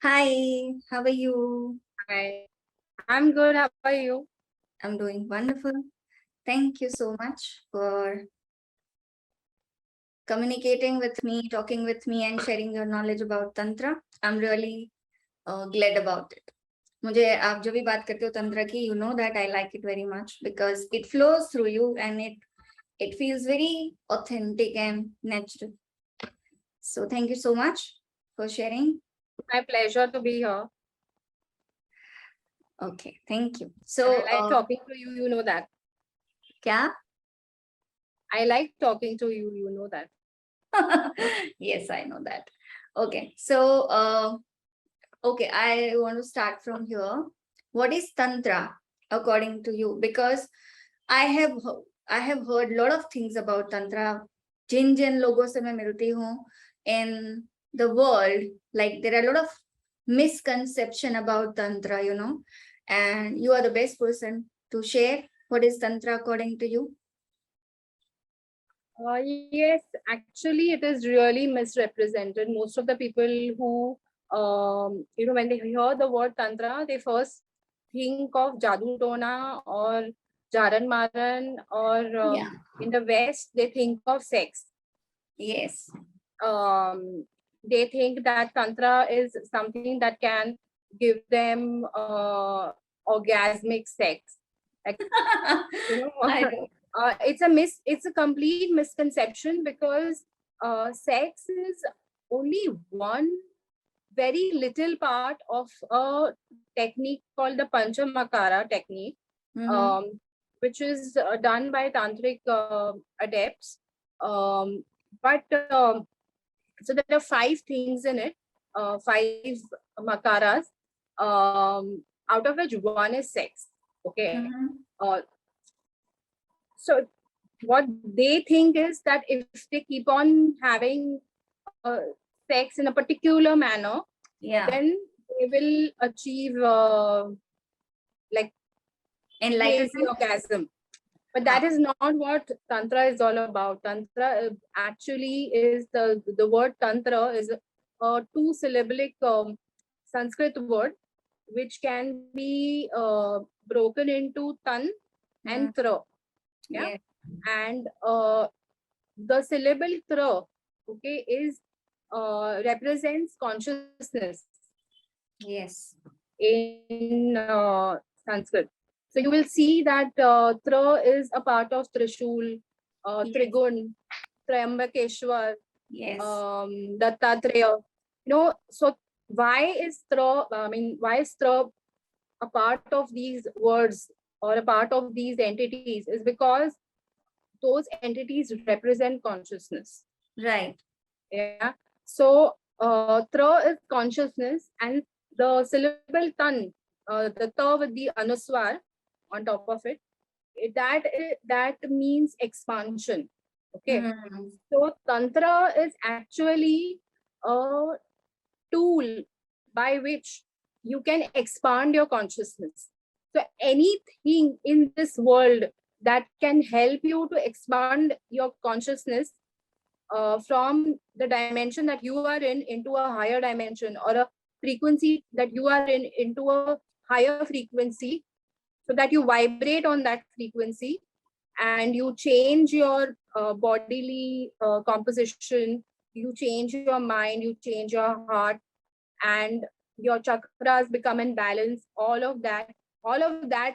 Hi, how are you? Hi, I'm good. How are you? I'm doing wonderful. Thank you so much for communicating with me, talking with me, and sharing your knowledge about Tantra. I'm really glad about it. मुझे आप जो भी बात करते हो तंत्र की, you know that I like it very much because it flows through you and it feels very authentic and natural. So thank you so much for sharing. My pleasure to be here. Okay, thank you. I So like talking to you, you know that. क्या? I like talking to you, you know that. Yes, I know that. Okay, so okay, I want to start from here. What is tantra according to you? Because I have heard a lot of things about tantra. जिन जिन लोगों से मैं मिलती हूँ in the world, like there are a lot of misconception about tantra, you know, and you are the best person to share what is tantra according to you. Yes, actually, it is really misrepresented. Most of the people who, when they hear the word tantra, they first think of Jadoo Tona or Jaran Maran, or Yeah. in the West, they think of sex. Yes. They think that tantra is something that can give them orgasmic sex. Like, I know. it's a complete misconception because sex is only one very little part of a technique called the Panchamakara technique, um, which is done by tantric adepts. But So there are five things in it, five makaras, out of which one is sex. Okay. So what they think is that if they keep on having sex in a particular manner, Yeah. then they will achieve like crazy Enlightenment. orgasm. But that is not what tantra is all about. Tantra actually is the word tantra is a two-syllabic Sanskrit word which can be broken into tan and tra. Yeah. Yes. And the syllable tra, okay, is represents consciousness Yes. in Sanskrit. So you will see that Tra is a part of Trishul, Trigun, Trayambakeshwar, Yes. Dattatreya. So why is Tra? Why is Tra a part of these words or a part of these entities? Is because those entities represent consciousness. Right. Yeah. So Tra is consciousness, and the syllable tan, the ta with the anuswar on top of it, that means expansion. Okay. So tantra is actually a tool by which you can expand your consciousness. So anything in this world that can help you to expand your consciousness from the dimension that you are in into a higher dimension, or a frequency that you are in into a higher frequency, so that you vibrate on that frequency and you change your bodily composition, you change your mind, you change your heart, and your chakras become in balance. All of that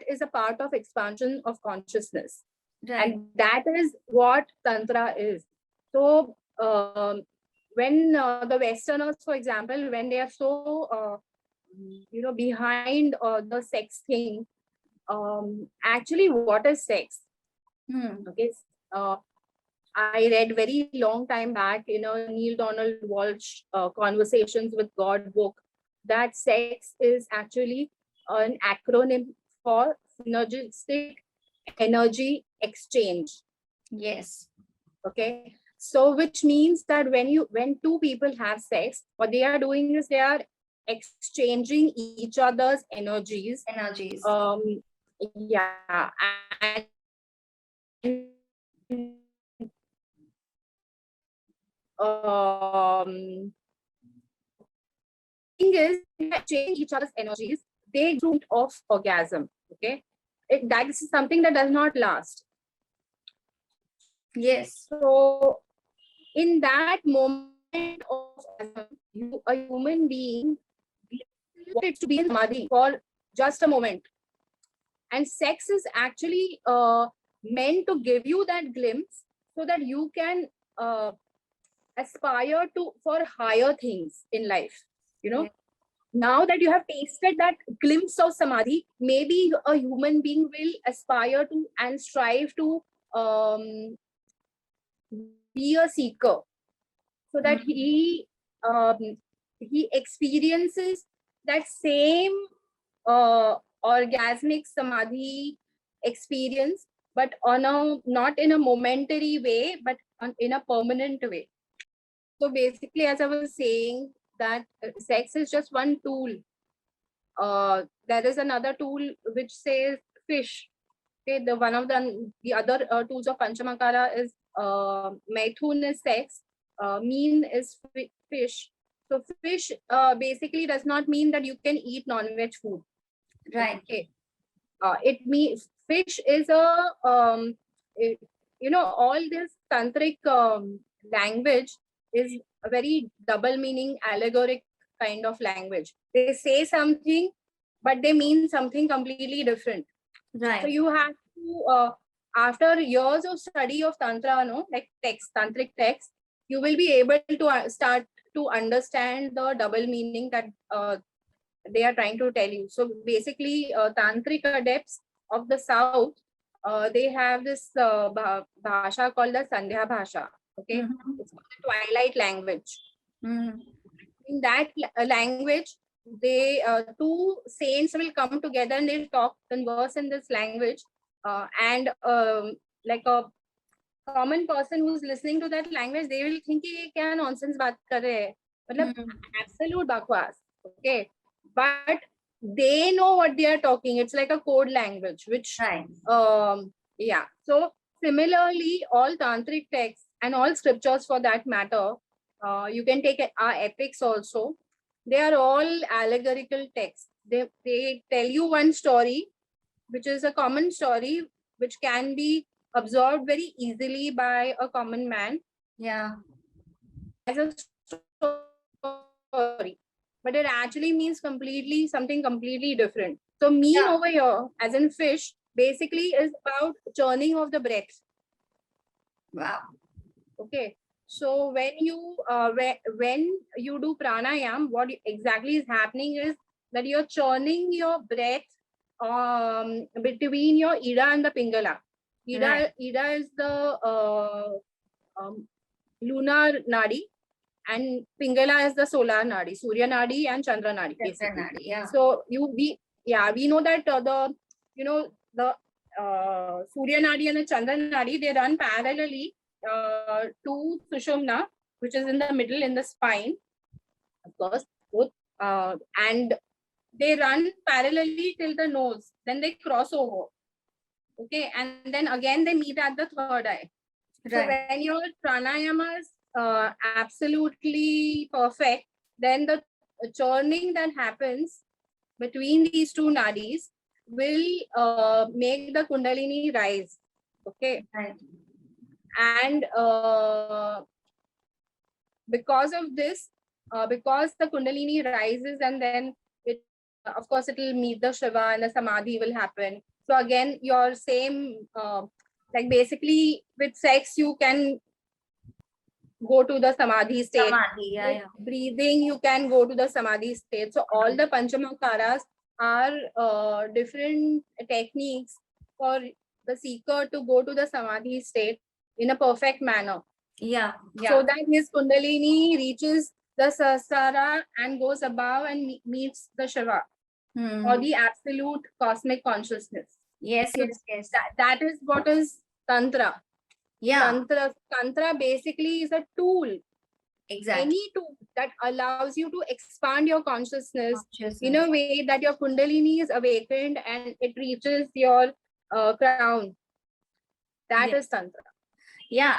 is a part of expansion of consciousness. Right. And that is what tantra is. So when the Westerners, for example, when they are so behind the sex thing, actually, what is sex? Okay. uh, I read very long time back in a Neil Donald Walsh Conversations with God book that sex is actually an acronym for synergistic energy exchange. Yes. Okay. So which means that when two people have sex, what they are doing is they are exchanging each other's energies. Energies. Yeah. And thing is, changing each other's energies, they drew of orgasm. Okay, that is something that does not last. Yes. So in that moment of orgasm, a human being wanted to be in samadhi for just a moment. And sex is actually meant to give you that glimpse so that you can aspire to for higher things in life. You know, Yeah. now that you have tasted that glimpse of samadhi, maybe a human being will aspire to and strive to be a seeker, so that um, he experiences that same orgasmic samadhi experience, but on a not in a momentary way, but in a permanent way. So basically, as I was saying, that sex is just one tool. There is another tool which says fish. Okay, the one of the other tools of Panchamakara is Maithun is sex, Meen is fish. So fish basically does not mean that you can eat non-veg food. Right. Okay, it means fish is it, all this tantric language is a very double meaning, allegoric kind of language. They say something, but they mean something completely different. Right. So you have to, after years of study of tantra, like text, tantric text, you will be able to start to understand the double meaning that they are trying to tell you. So basically, tantric adepts of the south, they have this bhasha called the Sandhya bhasha. Okay, it's called the Twilight Language. In that language, they two saints will come together and they'll talk, converse in this language, and like a common person who's listening to that language, they will think कि ये क्या nonsense बात कर रहे हैं, मतलब absolute bakwas. Okay, but they know what they are talking. It's like a code language, which Right. yeah. So similarly, all tantric texts and all scriptures for that matter, you can take our epics also. They are all allegorical texts. They tell you one story, which is a common story, which can be absorbed very easily by a common man. Yeah. As a story, but it actually means something completely different. So mean Yeah. over here, as in fish, basically is about churning of the breath. Wow. Okay, so when you do pranayam, what exactly is happening is that you're churning your breath between your ida and the pingala. Right. Ida is the lunar nadi, and pingala is the solar nadi, surya nadi and chandra nadi, basically. Yeah. So we know that the surya nadi and the chandra nadi, they run parallelly to sushumna, which is in the middle in the spine, of course, both, and they run parallelly till the nose, then they cross over. Okay, and then again they meet at the third eye. So Right. when your pranayama is absolutely perfect, then the churning that happens between these two nadis will make the kundalini rise. Okay. Right. And because of this, because the kundalini rises, and then it, of course, it will meet the shiva and the samadhi will happen. So again, your same, like basically with sex, you can go to the samadhi state. Samadhi. Yeah. With Yeah. breathing, you can go to the samadhi state. So all the panchamakaras are different techniques for the seeker to go to the samadhi state in a perfect manner. Yeah. So that his kundalini reaches the sahasrara and goes above and meets the shiva, or the absolute cosmic consciousness. Yes. So Yes. that is what is tantra. Yeah. Tantra basically is a tool, Exactly. any tool that allows you to expand your consciousness in Consciousness. a way that your kundalini is awakened and it reaches your crown. That Yeah. is tantra. Yeah.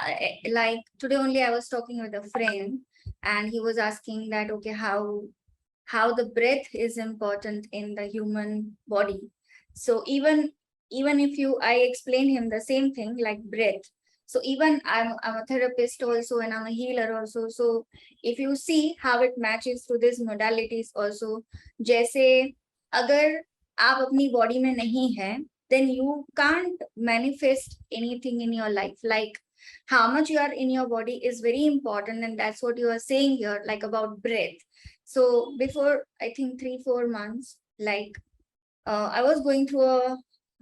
Like today only I was talking with a friend and he was asking that, okay, how how the breath is important in the human body. So even if I explain him the same thing like breath. So even I'm a therapist also and I'm a healer also. So if you see how it matches to these modalities also, जैसे अगर आप अपनी body में नहीं है, then you can't manifest anything in your life. Like how much you are in your body is very important, and that's what you are saying here, like about breath. So before I think 3-4 months, like I was going through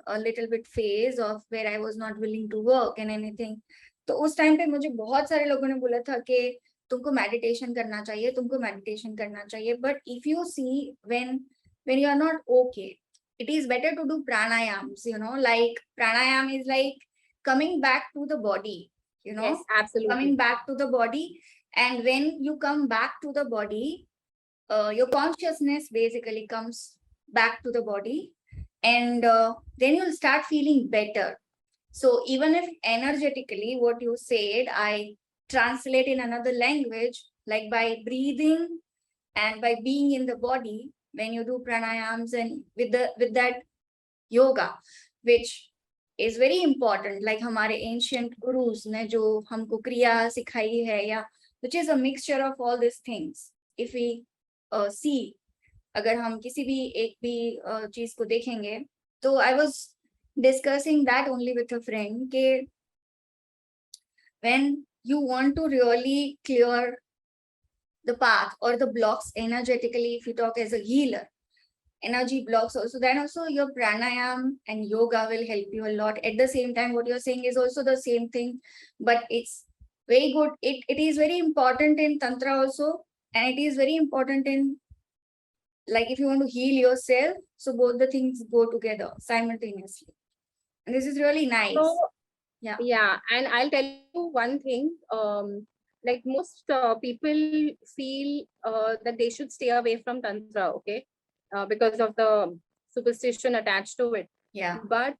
a little bit phase of where I was not willing to work and anything. तो उस time पे मुझे बहुत सारे लोगों ने बोला था कि तुमको मेडिटेशन करना चाहिए, तुमको मेडिटेशन करना चाहिए. But if you see when you are not okay, it is better to do pranayams, like pranayam is like coming back to the body, Yes, absolutely. coming back to the body. And when you come back to the body, your consciousness basically comes back to the body, and then you'll start feeling better. So even if energetically what you said, I translate in another language, like by breathing and by being in the body, when you do pranayams and with that yoga, which is very important, like हमारे ancient gurus ने जो हमको क्रिया सिखाई है, या which is a mixture of all these things. If we see, अगर हम किसी भी एक भी चीज को देखेंगे, तो I was discussing that only with a friend कि when you want to really clear the path or the blocks energetically, if you talk as a healer, energy blocks also, then also your pranayam and yoga will help you a lot. At the same time, what you're saying is also the same thing, but it's very good. It is very important in Tantra also, and it is very important in, like, if you want to heal yourself, so both the things go together simultaneously. And this is really nice. So, yeah, and I'll tell you one thing. Like most people feel that they should stay away from Tantra, okay, because of the superstition attached to it. yeah, But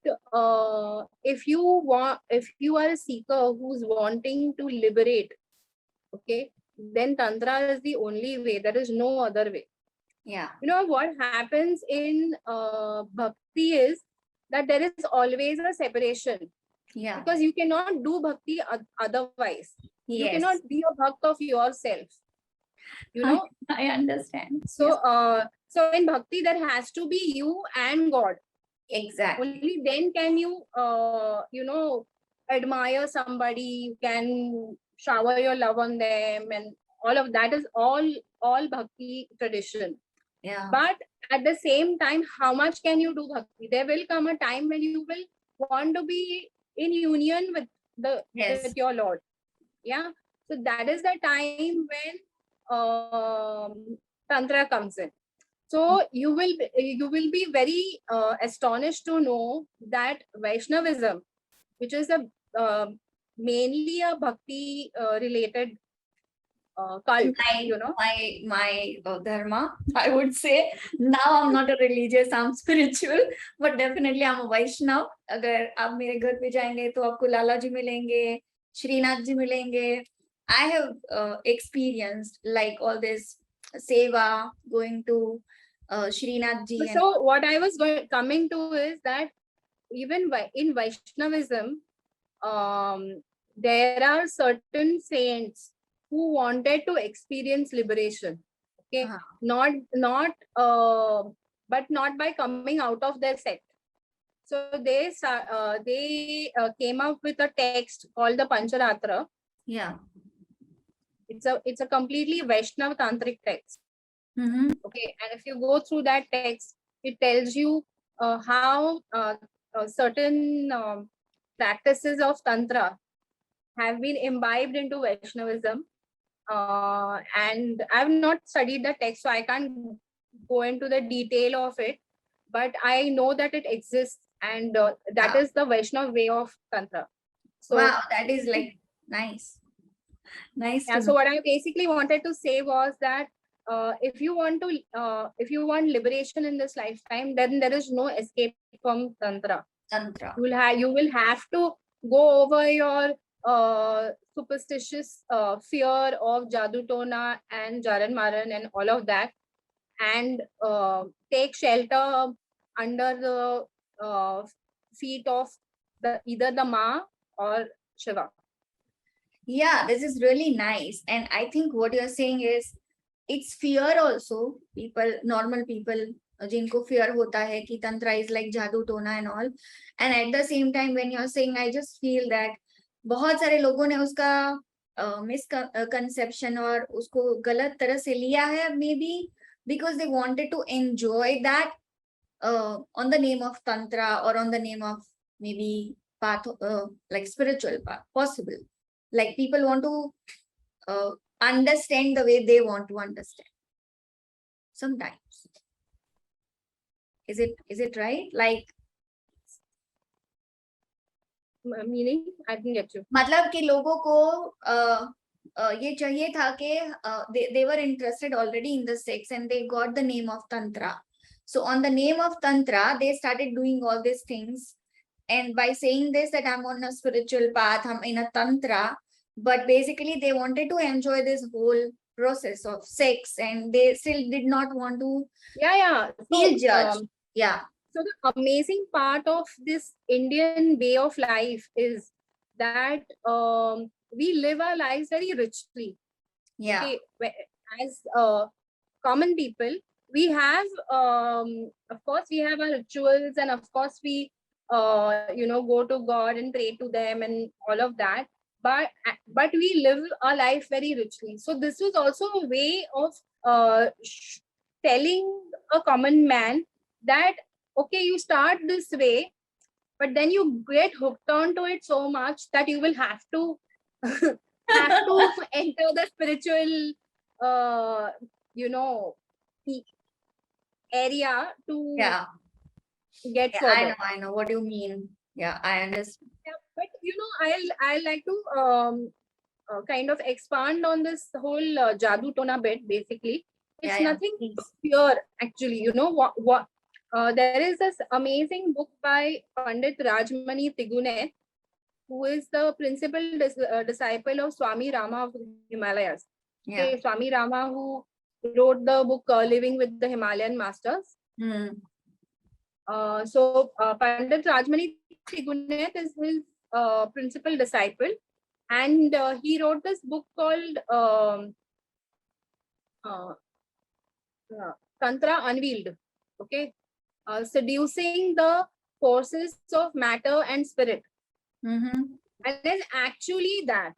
if you are a seeker who's wanting to liberate, okay, then Tantra is the only way. There is no other way. yeah, You know what happens in bhakti is that there is always a separation, yeah, because you cannot do bhakti otherwise. You yes, cannot be a bhakt of yourself. You know. I understand. So, so in bhakti there has to be you and God. Exactly. Only then can you, admire somebody. You can shower your love on them, and all of that is all bhakti tradition. Yeah, But at the same time, how much can you do bhakti? There will come a time when you will want to be in union with yes, with your Lord. Yeah. So that is the time when Tantra comes in. So you will be very astonished to know that Vaishnavism, which is a mainly a bhakti related cult, my dharma, I would say. Now I'm not a religious, I'm spiritual, but definitely I'm a Vaishnav. अगर आप मेरे घर पे जाएंगे तो आपको लाला जी मिलेंगे, श्रीनाथ जी मिलेंगे. I have experienced like all this seva, going to Srinath ji. So what I was coming to is that even in Vaishnavism, there are certain saints who wanted to experience liberation. Okay, but not by coming out of their sect. So they came up with a text called the Pancharatra. Yeah, it's a completely Vaishnav tantric text. Okay, and if you go through that text, it tells you how certain practices of Tantra have been imbibed into Vaishnavism. And I've not studied the text, so I can't go into the detail of it, but I know that it exists, and that is the Vaishnav way of Tantra. So wow, that is like nice. Yeah, so what I basically wanted to say was that if you want liberation in this lifetime, then there is no escape from Tantra. You will have to go over your superstitious fear of Jadutona and Jaran Maran and all of that, and take shelter under the feet of either the Ma or Shiva. Yeah, this is really nice. And I think what you're saying is it's fear also. People, normal people, जिनको fear होता है कि tantra is like जादू टोना and all. And at the same time, when you're saying, I just feel that बहुत सारे लोगों ने उसका misconception और उसको गलत तरह से लिया है, maybe because they wanted to enjoy that on the name of tantra or on the name of maybe path, like spiritual path, possible. Like people want to understand the way they want to understand. Sometimes. Is it right? Like Meaning, I didn't get you. मतलब कि लोगों को ये चाहिए था कि they were interested already in the sex and they got the name of tantra. So on the name of tantra, they started doing all these things. And by saying this, that I'm on a spiritual path, I'm in a tantra, but basically they wanted to enjoy this whole process of sex and they still did not want to feel judged. So the amazing part of this Indian way of life is that we live our lives very richly. Okay, as common people, we have, of course, we have our rituals, and of course, we, go to God and pray to them and all of that. But we live our life very richly. So this was also a way of telling a common man that, okay, you start this way, but then you get hooked onto it so much that you will have to enter the spiritual area to get further. I know what you mean. Yeah, I understand. But I'll like to kind of expand on this whole jadoo tona bit. Basically, it's nothing pure. Actually, what there is this amazing book by Pandit Rajmani Tigunet, who is the principal disciple of Swami Rama of the Himalayas. Okay, Swami Rama, who wrote the book Living with the Himalayan Masters. So Pandit Rajmani Tigunet is his principal disciple, and he wrote this book called Tantra Unveiled. Okay, seducing the forces of matter and spirit. And then actually that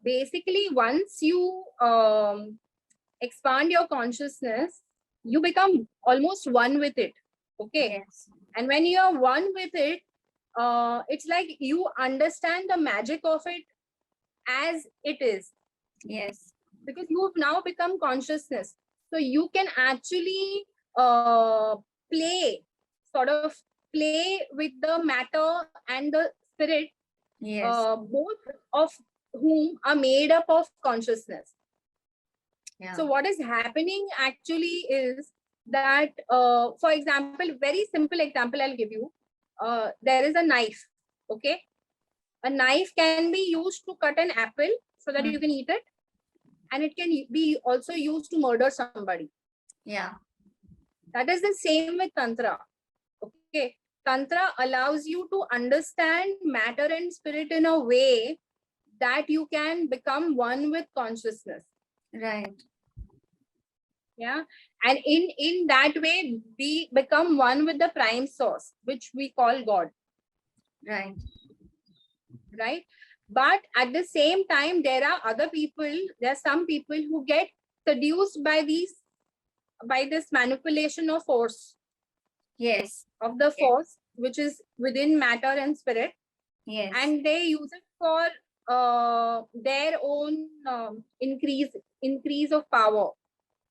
basically once you expand your consciousness, you become almost one with it. Okay. And when you're one with it, it's like you understand the magic of it as it is. Because you've now become consciousness. So you can actually play with the matter and the spirit, both of whom are made up of consciousness. So what is happening actually is that, for example, very simple example I'll give you. There is a knife. Okay, a knife can be used to cut an apple so that you can eat it, and it can be also used to murder somebody. That is the same with tantra. Okay, tantra allows you to understand matter and spirit in a way that you can become one with consciousness. Yeah, and in that way we become one with the prime source, which we call God. Right. But at the same time, there are some people who get seduced by this manipulation of force. Of the force which is within matter and spirit. And they use it for their own increase of power.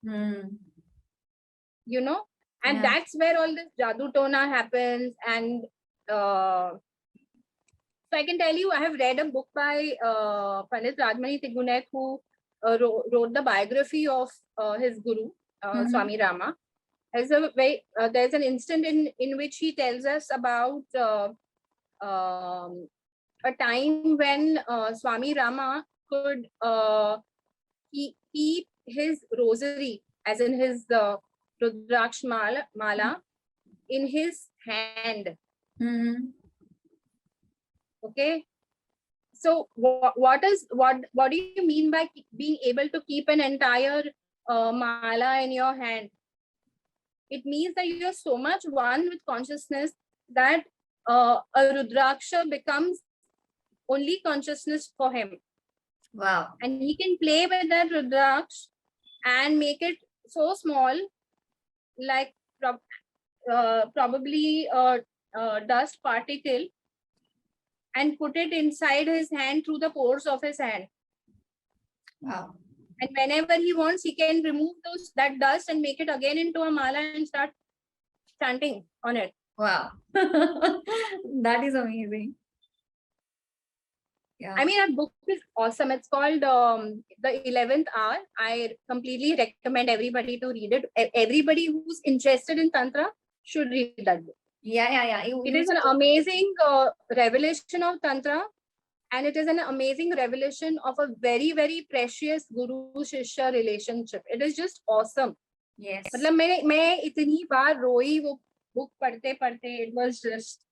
And that's where all this jadoo tona happens. And so I can tell you, I have read a book by Pandit Rajmani Tigunet, who wrote the biography of his guru, Swami Rama. There's an instant in which he tells us about a time when Swami Rama could keep his rosary as in his Rudraksh mala in his hand. Mm-hmm. Okay. So what do you mean by being able to keep an entire mala in your hand? It means that you're so much one with consciousness that a Rudraksha becomes only consciousness for him. Wow. And he can play with that Rudraksh and make it so small, like probably a dust particle, and put it inside his hand through the pores of his hand. Wow. And whenever he wants, he can remove that dust and make it again into a mala and start chanting on it. Wow. That is amazing. Yeah. I mean, that book is awesome. It's called The 11th Hour. I completely recommend everybody to read it. Everybody who's interested in Tantra should read that book. Yeah. It is an amazing revelation of Tantra, and it is an amazing revelation of a very, very precious Guru-Shishya relationship. It is just awesome. Yes. मतलब मैं इतनी बार रोई वो book पढ़ते पढ़ते. It was just.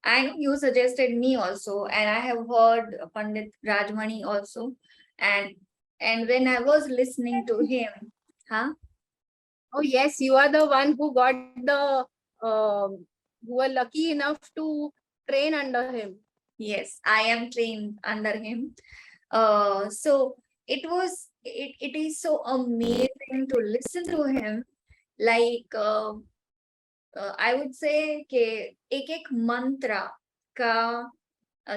And you suggested me also, and I have heard Pandit Rajmani also, and when I was listening to him, Oh yes, you are the one who got the who were lucky enough to train under him. Yes, I am trained under him. So it is so amazing to listen to him. Like I would say कि एक मंत्रा का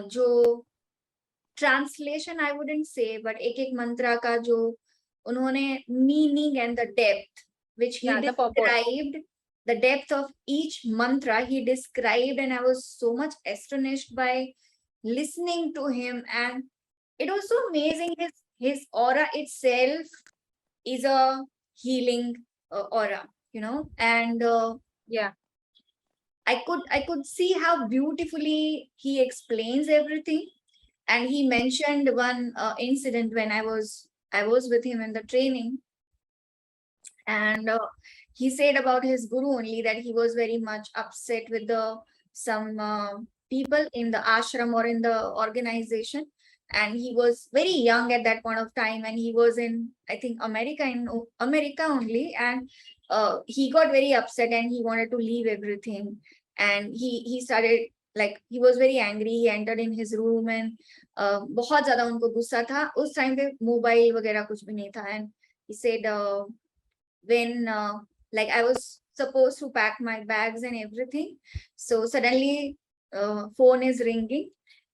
जो translation I wouldn't say, but एक मंत्रा का जो उन्होंने meaning and the depth which he described, the depth of each mantra he described, and I was so much astonished by listening to him. And it was so amazing. His aura itself is a healing aura, and yeah, I could see how beautifully he explains everything. And he mentioned one incident when I was with him in the training, and he said about his guru only that he was very much upset with some people in the ashram or in the organization, and he was very young at that point of time, and he was in, I think, America only, and he got very upset and he wanted to leave everything, and he started, like, he was very angry. He entered in his room and बहुत ज्यादा उनको गुस्सा था. उस time पे mobile वगैरह कुछ भी नहीं था, and he said when like I was supposed to pack my bags and everything, so suddenly phone is ringing,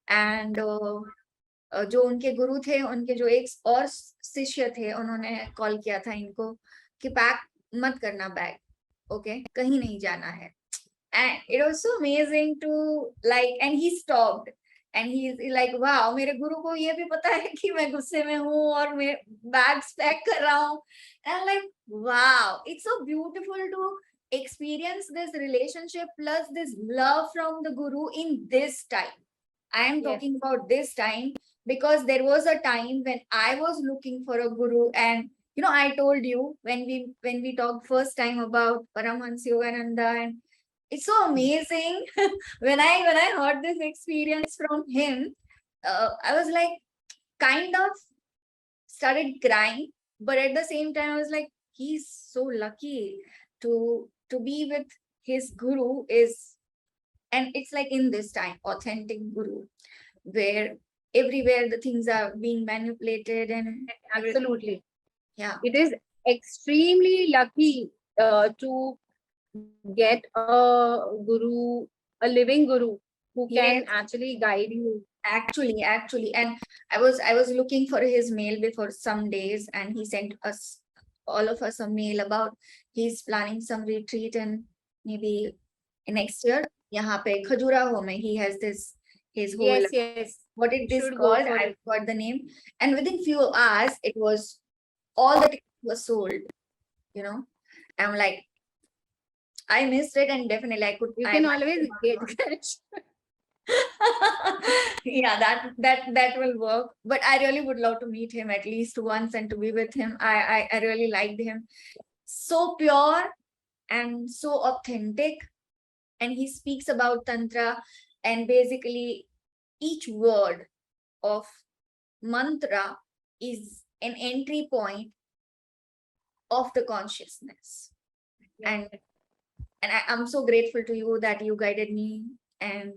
and जो उनके गुरु थे, उनके जो एक और शिष्य थे, उन्होंने कॉल किया था इनको कि पैक मत करना बैग, ओके, कहीं नहीं जाना है. And it was so amazing to like, and he stopped and he's like, wow, मेरे गुरु को ये भी पता है कि मैं गुस्से में हूँ और मैं bags पैक कर रहा हूँ. And I'm like, wow, it's so beautiful to experience this relationship plus this love from the guru in this time. I am talking about this time because there was a time when I was looking for a guru, and I told you when we talked first time about Paramahansa Yogananda, and it's so amazing. when I heard this experience from him, I was like, kind of started crying, but at the same time I was like, he's so lucky to be with his guru, and it's like in this time, authentic guru, where everywhere the things are being manipulated and absolutely. Yeah, it is extremely lucky to get a guru, a living guru who can actually guide you. Actually, and I was looking for his mail before some days, and he sent us, all of us, a mail about he's planning some retreat, and maybe next year यहाँ पे खजुराहो में he has this his whole yes what it is called, I forgot the name, and within few hours it was all the tickets were sold. I'm like, I missed it, and definitely I could. You can always get cash. Yeah, that will work. But I really would love to meet him at least once and to be with him. I really liked him. So pure and so authentic. And he speaks about Tantra, and basically each word of mantra is an entry point of the consciousness. And I'm so grateful to you that you guided me and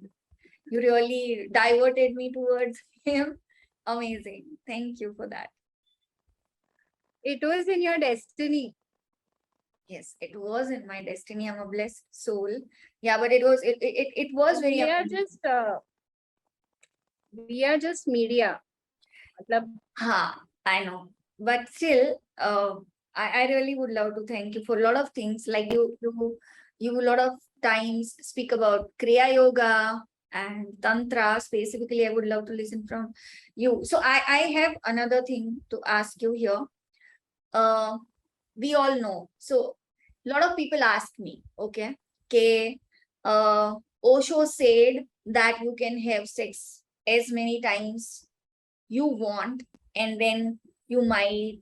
you really diverted me towards him. Amazing. Thank you for that. It was in your destiny. Yes, it was in my destiny. I'm a blessed soul. Yeah, but it was very amazing. We are just media. Matlab, I know. But still, I really would love to thank you for a lot of things. Like you a lot of times speak about Kriya Yoga and Tantra specifically. I would love to listen from you. So I have another thing to ask you here. We all know. So a lot of people ask me, okay, Osho said that you can have sex as many times you want, and then you might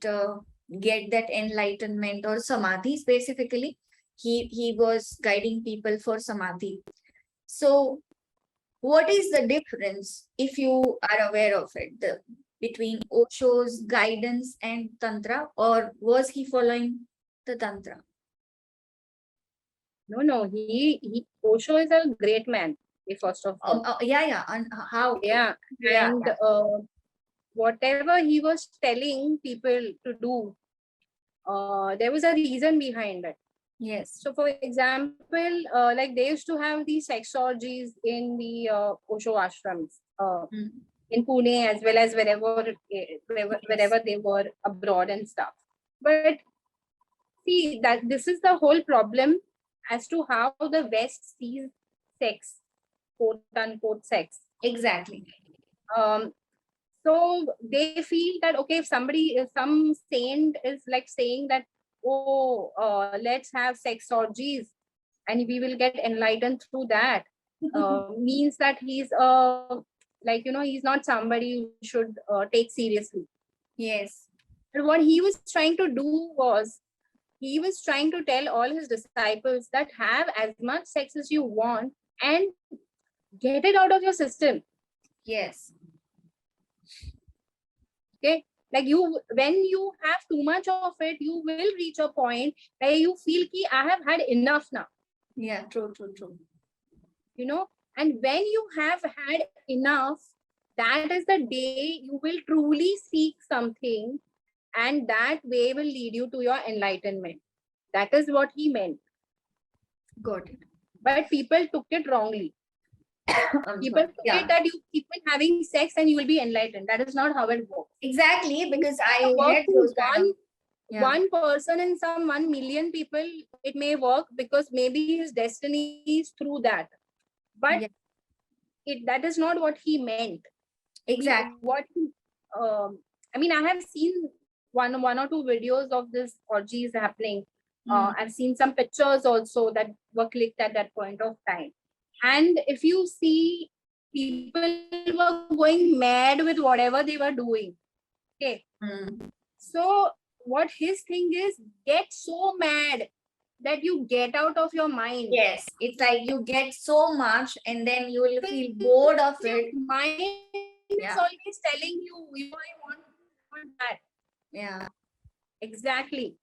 get that enlightenment or samadhi. Specifically, he was guiding people for samadhi. So what is the difference, if you are aware of it, between Osho's guidance and Tantra, or was he following the Tantra? no. Osho is a great man. First of all. Yeah. And how? Yeah. And whatever he was telling people to do, there was a reason behind it. Yes. So, for example, like they used to have these sex orgies in the Osho ashrams in Pune, as well as wherever they were abroad and stuff. But see, that this is the whole problem as to how the West sees sex, quote unquote sex. Exactly. So they feel that, okay, if some saint is like saying that, oh, let's have sex orgies and we will get enlightened through that, means that he's he's not somebody you should take seriously. Yes. And what he was trying to do was, he was trying to tell all his disciples that have as much sex as you want and get it out of your system. Yes. Okay, like when you have too much of it, you will reach a point where you feel ki I have had enough now. Yeah, true. And when you have had enough, that is the day you will truly seek something, and that way will lead you to your enlightenment. That is what he meant. Got it. But people took it wrongly. People took it that you keep on having sex and you will be enlightened. That is not how it works. Exactly, because I heard those one person in some 1 million people, it may work because maybe his destiny is through that. But that is not what he meant. Exactly. I have seen one or two videos of this orgies happening. I've seen some pictures also that were clicked at that point of time. And if you see, people were going mad with whatever they were doing. Okay. So what his thing is, get so mad that you get out of your mind. Yes, it's like you get so much and then you will feel bored of it. Mind is always telling you, I want that. Yeah. Exactly.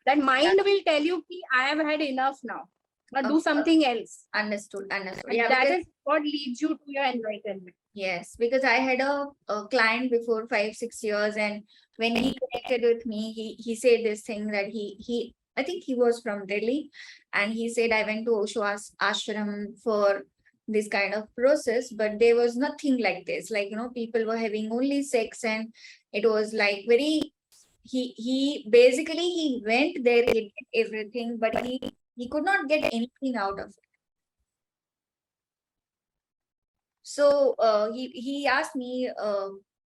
That mind will tell you, I have had enough now. Now do something else. Understood. Yeah, that is what leads you to your enlightenment. Yes, because I had a client before 5-6 years, and when he connected with me, he said this thing that he I think he was from Delhi, and he said, I went to Osho ashram for this kind of process, but there was nothing like this. Like, people were having only sex, and it was like very, he basically, he went there, he did everything, but he could not get anything out of it. So he asked me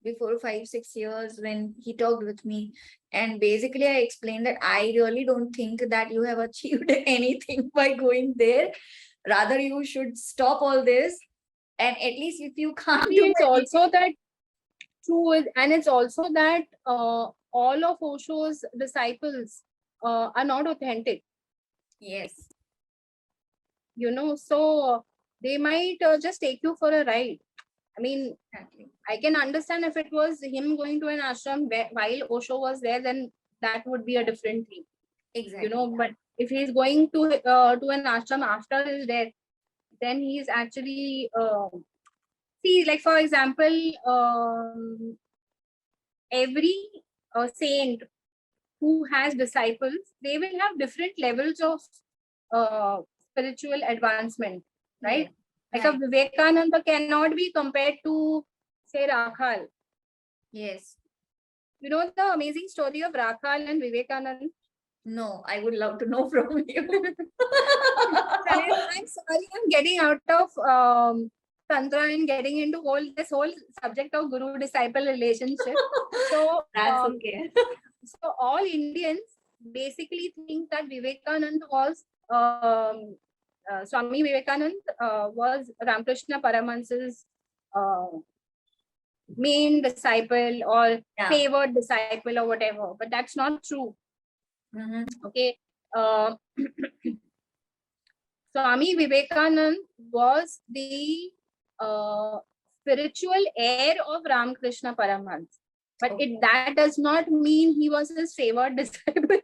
before 5-6 years when he talked with me, and basically I explained that I really don't think that you have achieved anything by going there. Rather, you should stop all this And at least if you can't See, do it's anything, also that true, and it's also that all of Osho's disciples are not authentic, yes, so they might just take you for a ride. I mean, exactly, I can understand if it was him going to an ashram while Osho was there, then that would be a different thing, exactly. but if he's going to an ashram after his death, then he's actually see, like for example, every saint who has disciples, they will have different levels of uh, spiritual advancement, right? Yeah, Like a right. Vivekananda cannot be compared to, say, Rakhal. Yes. You know the amazing story of Rakhal and Vivekananda? No, I would love to know from you. I'm sorry, I'm getting out of Tantra and getting into this whole subject of guru disciple relationship. So, That's okay. so all Indians basically think that Vivekananda was Swami Vivekananda was Ramakrishna Paramahansa's uh, main disciple or Yeah. favored disciple or whatever, but that's not true. Mhm. Okay. Uh, Swami Vivekananda was the spiritual heir of Ramakrishna Paramahansa. But Okay. that does not mean he was his favored disciple.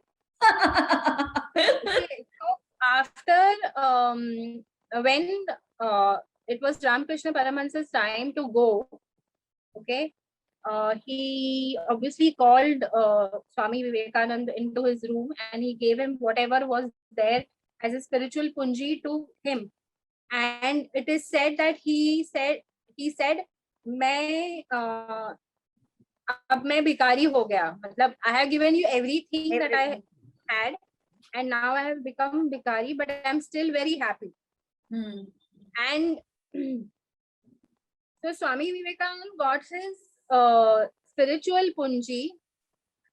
Okay. So after when it was Ramakrishna Paramahansa's time to go, okay, he obviously called Swami Vivekananda into his room and he gave him whatever was there as a spiritual punji to him. And it is said that he said, मैं अब मैं भिखारी हो गया, मतलब I have given you everything that I Everything. had and now I have become bhikari, but I'm still very happy. Hmm. And so Swami Vivekananda got his spiritual punji,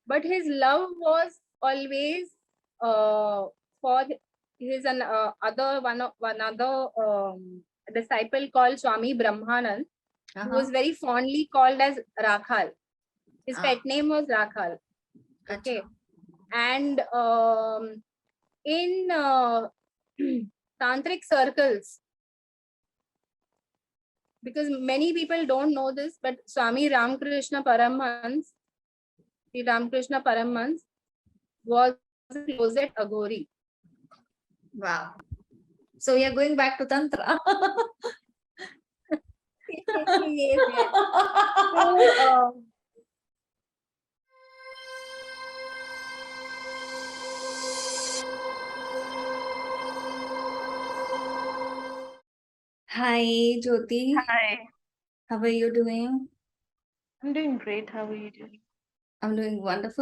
but his love was always for his one other disciple called Swami Brahmanand, who was very fondly called as Rakhal. His pet name was Rakhal. Okay. Acha. And in tantric circles, because many people don't know this, but Swami Ramakrishna Paramhans, Sri Ramakrishna Paramhans was a closet Agori. Wow. So we are going back to Tantra. Yes, yes. So, Hi, Jyoti. Hi, How are you doing? I'm doing great. How are you doing? I'm doing wonderful.